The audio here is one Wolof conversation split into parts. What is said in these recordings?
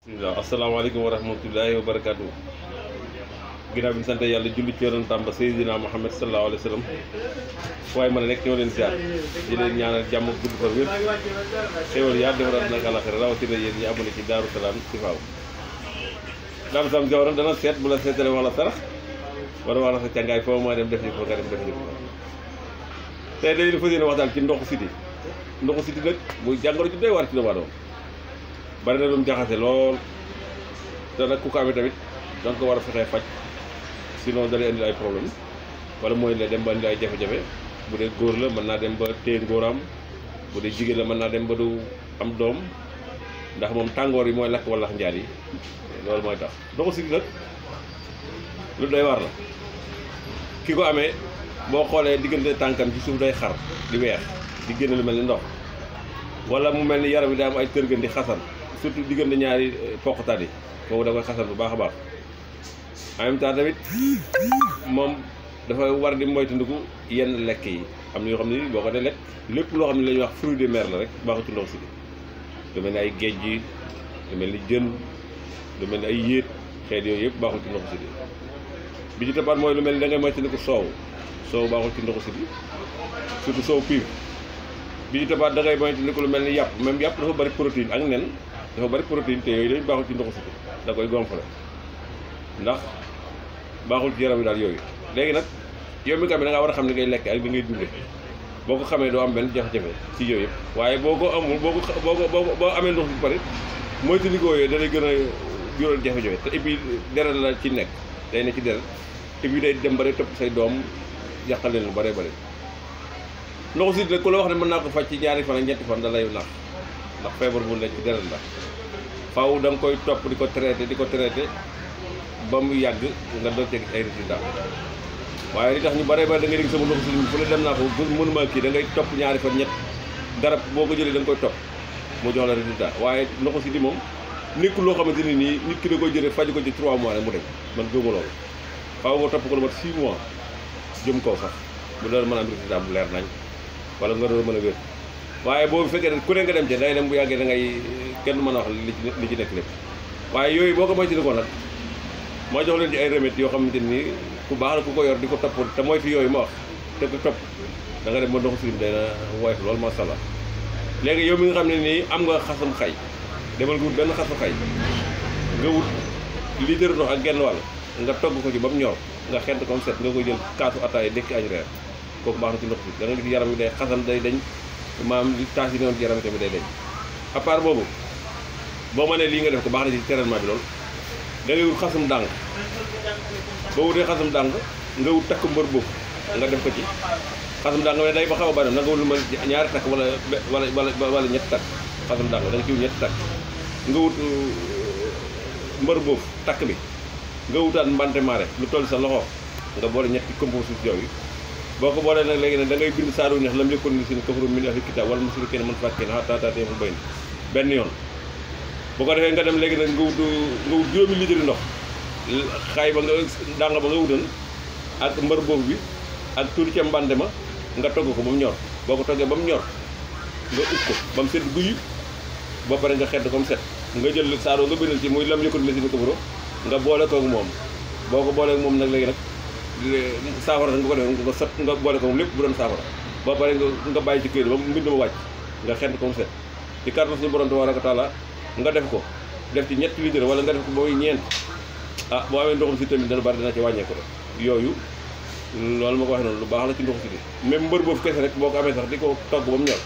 waaw asalaamaaleykum wa rahmatullahi wa barakaatu. ginnaaw bi ñu sant yàlla julli ci yonentam ba Seydina Muhammad sallallahu alayhi wa sallam waaye man nekk ñoo leen ziar di leen ñaanal jàmm gudd fa wér xéwal yaa defaraat nag àlaxira rawatina yéen ñi abonné ci Daaru Salaam Chifaou. Daaru Salaam Chifaou dana seet bu la seetalee wala sarax wala wax la sa càngaay foo ma dem def li ko nga dem def li ko tey dañu fas yéene waxtaan ci ndoxu siti nag muy jàngoro ji doy waar ci doomu aadama bari na lu mu jaxase lool te nag ku ko amee tamit danga ko war a fexee faj sinon da lay indil ay problème wala mooy la dem ba indil ay jafe-jafe bu dee góor la mën naa dem ba téye ngóoraam bu dee jigéen la mën naa dem ba du am doom ndax moom tàngoor yi mooy lakk walax njaal yi loolu mooy tax ndoxu siti nag lu doy waar la ki ko amee boo xoolee diggante tànkam ci suuf day xar di weex di génn lu mel ni ndox wala mu mel ni yaram yi daa am ay tërgën di xasan surtout diggante ñaari poqataat yi foofu da koy xasan bu baax a baax en même temps tamit moom dafa war di moytandiku yenn lekk yi am na yoo xam ne boo ko dee lekk lépp loo xam ne la ñuy wax fruit de mer la rek baaxu ci ndox si lu mel ni ay géej gi lu mel ni jën lu mel ni ay yéet xeet yooyu yëpp baaxul ci ndoxu si bi ci tabaat mooy lu mel ni da ngay moytandiku soow baaxul ci ndoxu si surtout soow piir bi ci tabaat da ngay moytandiku lu mel ni yàpp même yàpp dafa bari protéine ak nen dafa bari protéine te yooyu dañu baaxul ci ndoxu si da koy gonfale ndax baaxul ci yaram yi daal yooyu léegi nag yow mi nga xam ne da ngaa war a xam ne ngay lekk ak li ngay dunde boo ko xamee doo am benn jafe-jafe ci yooyu yëpp waaye boo ko amul boo amee ndox bu pare moytandikoo yooyu da lay gën a jural jafe-jafe te et puis deret la ci nekk day ne ci deret et puis day dem ba day topp say doom yàqal leen lu bare bare ndoxu si nag ku la wax ne mën naa ko faj ci ñaari fan ak ñetti fan da lay nax ndax feebar bu nekk ci deret la faaw da nga koy topp di ko traité ba mu yàgg nga doog teg ay résultats waaye li tax ñu bare bare da ngay dégg sama ndoxu si fu ne dem naa ko mënuma kii da ngay topp ñaari fan ñett garab boo ko jëlee da nga koy topp mu jox la résultat waaye ndoxu si di moom nekkul loo xamante ni nii nit ki da koy jëlee faj ko ci 3 mois rek mu dem man gëmuma loolu faaw nga topp ko lu mat 6 mois jëm kaw sax bu doon mën a am résultat bu leer nañ wala nga doon mën a wér waaye boo fekkee ne ku ne nga dem ci day dem bu yàggee da ngay kenn mën a wax li ci nekk lépp waaye yooyu boo ko moytu ko nag moo jox leen ci ay remèdes yoo xamante ni ku baax la ku ko yor di ko topp te moytu yooyu ma wax te ko topp da nga dem ba ndoxu sirim dana woyof loolu macha allah léegi yow mi nga xam ne nii am nga xasam xay demal nga wut benn xasu xay nga wut litre ndox ak genn wàll nga togg ko ci ba mu ñor nga xent comme set nga koy jël kaasu ataay ndekki añ reer kooku baax na ci ndox si da nga gis yaram yi day xasan day dañ maam li taas yi newoon ci yaram tamit day dañ à part boobu boo mënee lii nga def ko baax na ci traitement bi loolu da ngay wut xasum dàng boo wutee xasum dàng nga wut takk mbër boobu nga def ko ci xasum dàng ne day ba xaw a bari na nga wut lu ma ñaari takk wala ñetti takk xasum dàng da nga ci wut ñetti takk nga wut mbër boobu takk bi nga wutaat mbante maare lu toll sa loxo nga boole ñetti composition yooyu boo ko boolee nag léegi nag da ngay bind saaru neex lam yëkkoon ni seen kafaru min ahli kitaab wala musulu kenn mën fàkkee na taataatee fu bay benn yoon bu ko defee nga dem léegi nag nga wut juróomi litre ndox xaay ba nga dàng ba nga wutal ak mbër boobu bi ak tuuti ca mbante ma nga togg ko ba mu ñor boo ko toggee ba mu ñor nga ut ko ba mu set guy ba pare nga xedd ko mu set nga jël saaro nga bindal ci muy lam yëkkoon ni seen kafaru nga boole koog moom boo ko booleeg moom nag léegi nag saafara nga ko def nga sot nga boole ko moom lépp bu doon saafara ba pare nga bàyyi ci kër ba mbind ma wàcc nga xent ko mu set ci kàttan suñu borom tabaaraka taala nga def ko def ci ñetti litre wala nga def ko booy ñeent boo amee ndoxum si tamit dana bari dana ci wàññeeku rek yooyu loolu ma ko waxee noonu lu baax la ci ndoxu si même mbër boobu kese rek boo ko amee sax di ko togg ba mu ñor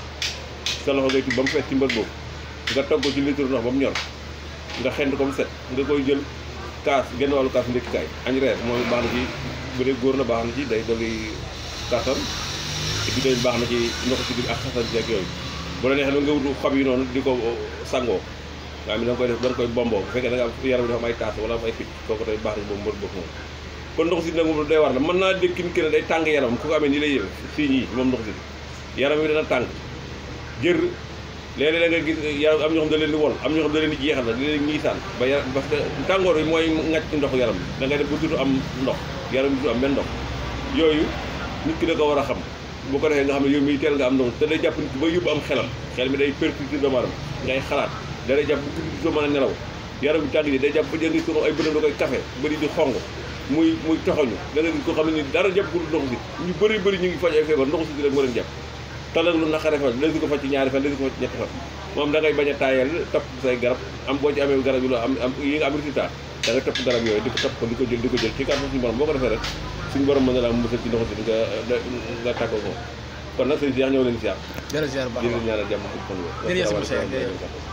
sa loxo ngay tib ba mu fees ci mbër boobu nga togg ko ci litre ndox ba mu ñor nga xent ko mu set nga koy jël kaas genn wàllu kaas ndékkikaay añ reer mooy baax na ci bu dee góor na baax na ci day dolli kàttan et puis day baax na ci ndoxu si ak xasan ci ak yooyu bu la neexee nga wut xob yi noonu di ko sangoo nga xam ne da nga koy def da nga koy bomboo bu fekkee da nga am yaram bi dafa am ay taas wala am ay picc kooku day baax na boobu mbër boobu moom kon ndoxu si nag moom day war la mën naa dégg kin ne day tàng yaram ku ko amee nii lay yëwe fii ñii moom ndoxu si yaram bi dana tàng jër léeg-léeg da nga gis yaram am ñoo xam da leen di wol am ñoo xam da leen di jeexal la di leen ñiisaan ba yaram parce que tàngoor bi mooy ŋàcc ci ndoxu yaram bi da ngay def ba dutu am ndox yaram bi dutu am benn ndox yooyu nit ki da ko war a xam bu ko defee nga xam ne yow mii teel nga am ndox te day jàpp nit ki ba yóbbu am xelam xel mi day percuté doomu aadama ngay xalaat dara jàpp bu guddi soo mën a nelaw yaram bi tàng ji day jàpp ba jëngi ko ay bënam da koy café bëri di xong muy toxoñu da nga gis ko xam ne ni dara jàpp gul ndoxu si ñu bëri ñu ngi faj ay feebar ndoxu si rek moo leen jàpp talag lu naqare fan da si ko faj ci ñaari fan da si ko faj ci ñetti fan moom da ngay bañ a taayal topp say garab am boo ci amee garab yi loo am yi nga am résultat da nga topp garab yooyu di ko topp ko di ko jël ci kàttan suñu borom boo ko defee rek suñu borom mën na laa musal ci ndoxu si nga tàggoo ko kon nag sëñ si yaa ñëw leen siyaar jërëjëf baax ñaanal jàmm jërëjëf